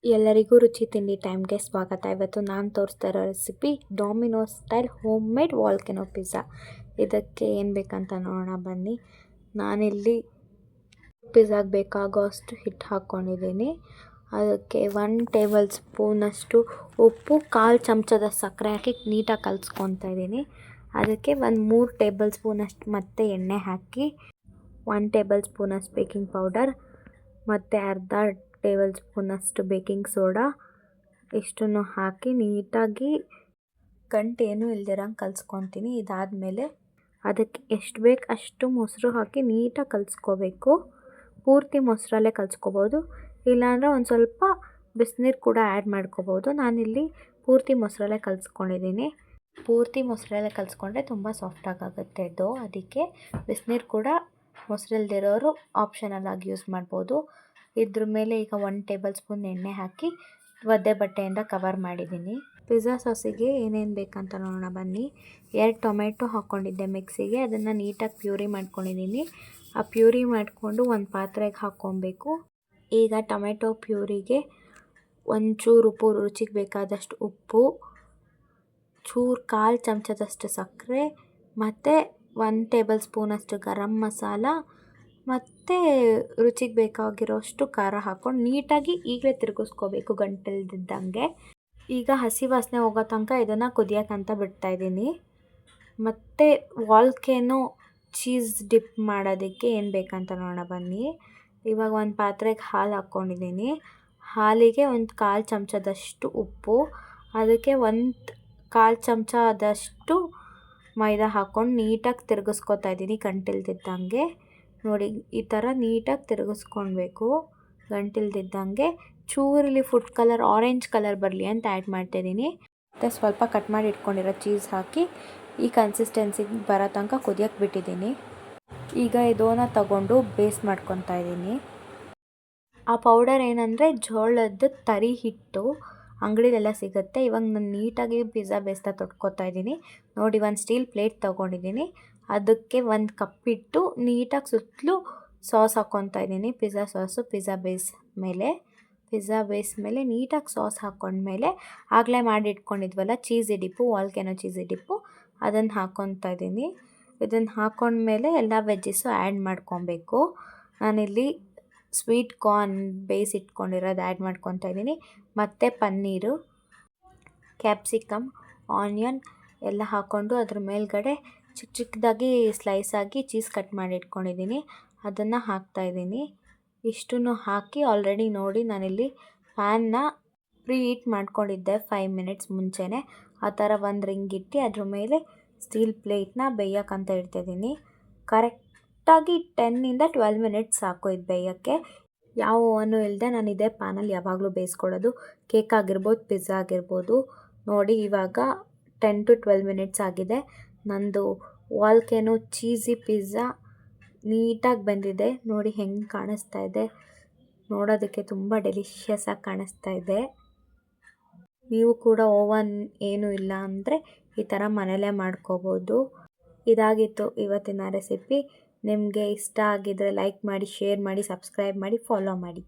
ಎಲ್ಲರಿಗೂ ರುಚಿ ತಿಂಡಿ ಟೈಮ್ಗೆ ಸ್ವಾಗತ. ಇವತ್ತು ನಾನು ತೋರಿಸ್ತಾ ಇರೋ recipe Domino's style home made volcano pizza. ಇದಕ್ಕೆ ಏನು ಬೇಕಂತ ನೋಡೋಣ ಬನ್ನಿ. ನಾನಿಲ್ಲಿ ಪಿಜ್ಜಾಗೆ ಬೇಕಾಗೋ ಅಷ್ಟು ಹಿಟ್ಟು ಹಾಕ್ಕೊಂಡಿದ್ದೀನಿ. ಅದಕ್ಕೆ 1 ಟೇಬಲ್ ಸ್ಪೂನಷ್ಟು ಉಪ್ಪು, 1/4 ಚಮಚದ ಸಕ್ಕರೆ ಹಾಕಿ ನೀಟಾಗಿ ಕಲಿಸ್ಕೊತಾ ಇದ್ದೀನಿ. ಅದಕ್ಕೆ 3 ಟೇಬಲ್ ಸ್ಪೂನಷ್ಟು ಮತ್ತೆ ಎಣ್ಣೆ ಹಾಕಿ 1 ಟೇಬಲ್ ಸ್ಪೂನಷ್ಟು ಬೇಕಿಂಗ್ ಪೌಡರ್ ಮತ್ತು ಅರ್ಧ ಟೇಬಲ್ ಸ್ಪೂನಷ್ಟು ಬೇಕಿಂಗ್ ಸೋಡಾ ಇಷ್ಟನ್ನು ಹಾಕಿ ನೀಟಾಗಿ ಗಂಟೇನು ಇಲ್ದಿರಂಗೆ ಕಲಿಸ್ಕೊತೀನಿ. ಇದಾದಮೇಲೆ ಅದಕ್ಕೆ ಎಷ್ಟು ಬೇಕು ಅಷ್ಟು ಮೊಸರು ಹಾಕಿ ನೀಟಾಗಿ ಕಲಿಸ್ಕೋಬೇಕು. ಪೂರ್ತಿ ಮೊಸರಲ್ಲೇ ಕಲಿಸ್ಕೋಬೋದು, ಇಲ್ಲಾಂದರೆ ಒಂದು ಸ್ವಲ್ಪ ಬಿಸಿನೀರು ಕೂಡ ಆ್ಯಡ್ ಮಾಡ್ಕೋಬೋದು. ನಾನಿಲ್ಲಿ ಪೂರ್ತಿ ಮೊಸರಲ್ಲೇ ಕಲಿಸ್ಕೊಂಡಿದ್ದೀನಿ. ಪೂರ್ತಿ ಮೊಸರಲ್ಲೇ ಕಲಿಸ್ಕೊಂಡ್ರೆ ತುಂಬ ಸಾಫ್ಟಾಗುತ್ತೆ ಇದು. ಅದಕ್ಕೆ ಬಿಸಿನೀರು ಕೂಡ ಮೊಸರಿಲ್ದಿರೋರು ಆಪ್ಷನಲ್ ಆಗಿ ಯೂಸ್ ಮಾಡ್ಬೋದು. ಇದ್ರ ಮೇಲೆ ಈಗ 1 ಟೇಬಲ್ ಸ್ಪೂನ್ ಎಣ್ಣೆ ಹಾಕಿ ಒದ್ದೆ ಬಟ್ಟೆಯಿಂದ ಕವರ್ ಮಾಡಿದ್ದೀನಿ. ಪಿಜ್ಜಾ ಸಾಸಿಗೆ ಏನೇನು ಬೇಕಂತ ನೋಡೋಣ ಬನ್ನಿ. 2 ಟೊಮೆಟೊ ಹಾಕ್ಕೊಂಡಿದ್ದೆ ಮಿಕ್ಸಿಗೆ, ಅದನ್ನು ನೀಟಾಗಿ ಪ್ಯೂರಿ ಮಾಡ್ಕೊಂಡಿದ್ದೀನಿ. ಆ ಪ್ಯೂರಿ ಮಾಡಿಕೊಂಡು ಒಂದು ಪಾತ್ರೆಗೆ ಹಾಕ್ಕೊಬೇಕು. ಈಗ ಟೊಮೆಟೊ ಪ್ಯೂರಿಗೆ ಒಂಚೂರು ಉಪ್ಪು, ರುಚಿಗೆ ಬೇಕಾದಷ್ಟು ಉಪ್ಪು, 1/4 ಚಮಚದಷ್ಟು ಸಕ್ಕರೆ ಮತ್ತು 1 ಟೇಬಲ್ ಸ್ಪೂನಷ್ಟು ಗರಂ ಮಸಾಲ ಮತ್ತು ರುಚಿಗೆ ಬೇಕಾಗಿರೋಷ್ಟು ಖಾರ ಹಾಕ್ಕೊಂಡು ನೀಟಾಗಿ ಈಗಲೇ ತಿರುಗಿಸ್ಕೋಬೇಕು ಗಂಟೆಲ್ದಿದ್ದಂಗೆ. ಈಗ ಹಸಿ ವಾಸನೆ ಹೋಗೋ ತನಕ ಇದನ್ನು ಕುದಿಯೋಕ್ಕಂತ ಬಿಡ್ತಾಯಿದ್ದೀನಿ. ಮತ್ತು ವಾಲ್ಕೆನೋ ಚೀಸ್ ಡಿಪ್ ಮಾಡೋದಕ್ಕೆ ಏನು ಬೇಕಂತ ನೋಡೋಣ ಬನ್ನಿ. ಇವಾಗ ಒಂದು ಪಾತ್ರೆಗೆ ಹಾಲು ಹಾಕ್ಕೊಂಡಿದ್ದೀನಿ. ಹಾಲಿಗೆ 1/4 ಚಮಚದಷ್ಟು ಉಪ್ಪು, ಅದಕ್ಕೆ 1/4 ಚಮಚದಷ್ಟು ಮೈದಾ ಹಾಕ್ಕೊಂಡು ನೀಟಾಗಿ ತಿರುಗಿಸ್ಕೊತಾ ಇದ್ದೀನಿ ಗಂಟಿಲ್ದಿದ್ದಂಗೆ. ನೋಡಿ, ಈ ಥರ ನೀಟಾಗಿ ತಿರುಗಿಸ್ಕೊಳ್ಬೇಕು ಗಂಟಿಲ್ದಿದ್ದಂಗೆ. ಚೂರಲ್ಲಿ ಫುಡ್ ಕಲರ್ ಆರೆಂಜ್ ಕಲರ್ ಬರಲಿ ಅಂತ ಆ್ಯಡ್ ಮಾಡ್ತಾಯಿದ್ದೀನಿ. ಮತ್ತು ಸ್ವಲ್ಪ ಕಟ್ ಮಾಡಿ ಇಟ್ಕೊಂಡಿರೋ ಚೀಸ್ ಹಾಕಿ ಈ ಕನ್ಸಿಸ್ಟೆನ್ಸಿಗೆ ಬರೋ ತನಕ ಕುದಿಯೋಕ್ಕೆ ಬಿಟ್ಟಿದ್ದೀನಿ. ಈಗ ಇದನ್ನು ತಗೊಂಡು ಬೇಸ್ ಮಾಡ್ಕೊತಾ ಇದ್ದೀನಿ. ಆ ಪೌಡರ್ ಏನಂದರೆ ಜೋಳದ ತರಿ ಹಿಟ್ಟು, ಅಂಗಡಿಲೆಲ್ಲ ಸಿಗುತ್ತೆ. ಇವಾಗ ನಾನು ನೀಟಾಗಿ ಪಿಜ್ಜಾ ಬೇಸ್ನ ತೊಟ್ಕೊತಾ ಇದ್ದೀನಿ. ನೋಡಿ, ಒಂದು ಸ್ಟೀಲ್ ಪ್ಲೇಟ್ ತೊಗೊಂಡಿದ್ದೀನಿ. ಅದಕ್ಕೆ 1 ಕಪ್ ಇಟ್ಟು ನೀಟಾಗಿ ಸುತ್ತಲೂ ಸಾಸ್ ಹಾಕ್ಕೊತಾ ಇದ್ದೀನಿ. ಪಿಜ್ಜಾ ಸಾಸು ಪಿಜ್ಜಾ ಬೇಸ್ ಮೇಲೆ ನೀಟಾಗಿ ಸಾಸ್ ಹಾಕ್ಕೊಂಡ್ಮೇಲೆ ಆಗಲೇ ಮಾಡಿ ಇಟ್ಕೊಂಡಿದ್ವಲ್ಲ cheesy dip, volcano cheesy dip, ಅದನ್ನು ಹಾಕ್ಕೊತಾ ಇದ್ದೀನಿ. ಇದನ್ನು ಹಾಕ್ಕೊಂಡ್ಮೇಲೆ ಎಲ್ಲ ವೆಜ್ಜಸ್ಸು ಆ್ಯಡ್ ಮಾಡ್ಕೊಬೇಕು. ನಾನಿಲ್ಲಿ ಸ್ವೀಟ್ ಕಾರ್ನ್ ಬೇಯಿಸಿಟ್ಕೊಂಡಿರೋದು ಆ್ಯಡ್ ಮಾಡ್ಕೊತಾ ಇದ್ದೀನಿ. ಮತ್ತು ಪನ್ನೀರು, ಕ್ಯಾಪ್ಸಿಕಮ್, ಆನಿಯನ್ ಎಲ್ಲ ಹಾಕ್ಕೊಂಡು ಅದ್ರ ಮೇಲ್ಗಡೆ ಚಿಕ್ಕದಾಗಿ ಸ್ಲೈಸ್ ಆಗಿ ಚೀಸ್ ಕಟ್ ಮಾಡಿ ಇಟ್ಕೊಂಡಿದ್ದೀನಿ, ಅದನ್ನು ಹಾಕ್ತಾಯಿದ್ದೀನಿ. ಇಷ್ಟನ್ನು ಹಾಕಿ ಆಲ್ರೆಡಿ ನೋಡಿ ನಾನಿಲ್ಲಿ ಪ್ಯಾನ್ನ ಪ್ರೀ ಹೀಟ್ ಮಾಡ್ಕೊಂಡಿದ್ದೆ 5 ಮಿನಿಟ್ಸ್ ಮುಂಚೆನೇ. ಆ ಥರ ಒಂದು ರಿಂಗ್ ಇಟ್ಟು ಅದ್ರ ಮೇಲೆ ಸ್ಟೀಲ್ ಪ್ಲೇಟ್ನ ಬೇಯೋಕ್ಕಂತ ಇಡ್ತಾಯಿದ್ದೀನಿ. ಕರೆಕ್ಟಾಗಿ 10ಇಂದ 12 ಮಿನಿಟ್ಸ್ ಸಾಕು ಇದು ಬೇಯೋಕ್ಕೆ. ಯಾವ ಓವನು ಇಲ್ಲದೆ ನಾನು ಇದೇ ಪ್ಯಾನಲ್ಲಿ ಯಾವಾಗಲೂ ಬೇಯಿಸ್ಕೊಳ್ಳೋದು. ಕೇಕ್ ಆಗಿರ್ಬೋದು, ಪಿಜ್ಜಾ ಆಗಿರ್ಬೋದು. ನೋಡಿ, ಇವಾಗ 10 to 12 ಮಿನಿಟ್ಸ್ ಆಗಿದೆ. ನಂದು ವಾಲ್ಕೆನೋ ಚೀಸಿ ಪಿಜ್ಜಾ ನೀಟಾಗಿ ಬಂದಿದೆ. ನೋಡಿ ಹೆಂಗೆ ಕಾಣಿಸ್ತಾ ಇದೆ, ನೋಡೋದಕ್ಕೆ ತುಂಬ ಡೆಲಿಷಿಯಸ್ ಆಗಿ ಕಾಣಿಸ್ತಾ ಇದೆ. ನೀವು ಕೂಡ ಓವನ್ ಏನೂ ಇಲ್ಲ ಅಂದರೆ ಈ ಥರ ಮನೇಲೇ ಮಾಡ್ಕೋಬೋದು. ಇದಾಗಿತ್ತು ಇವತ್ತಿನ ರೆಸಿಪಿ. ನಿಮಗೆ ಇಷ್ಟ ಆಗಿದ್ದರೆ ಲೈಕ್ ಮಾಡಿ, ಶೇರ್ ಮಾಡಿ, ಸಬ್ಸ್ಕ್ರೈಬ್ ಮಾಡಿ, ಫಾಲೋ ಮಾಡಿ.